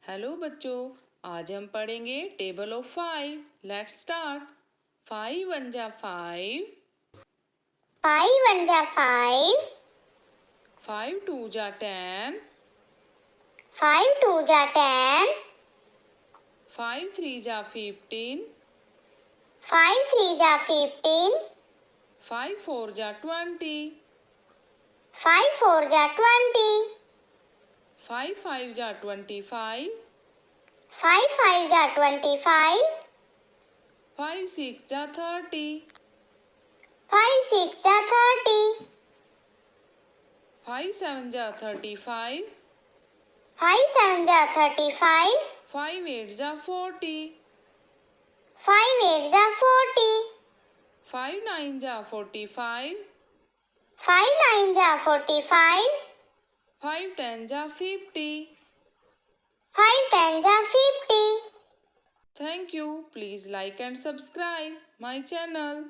Hello बच्चों, आज हम पढ़ेंगे टेबल ऑफ 5। Let's start. 5 1 जा 5, 5 1 जा 5, 5 2 जा 10, 5 2 जा 10, 5 3 जा 15, 5 3 जा 15, 5 4 जा 20, 5 4 जा 20, 5 5 जा 25, 5 5 जा 25, 5 6 जा 30, 5 6 जा 30, 5 7 जा 35, 5 7 जा 35, 5 8 जा 40, 5 8 जा 40, 5 9 जा 45, 5 9 जा 45, 5 10 जा 50। 5 10 जा 50. Thank you. Please like and subscribe my channel.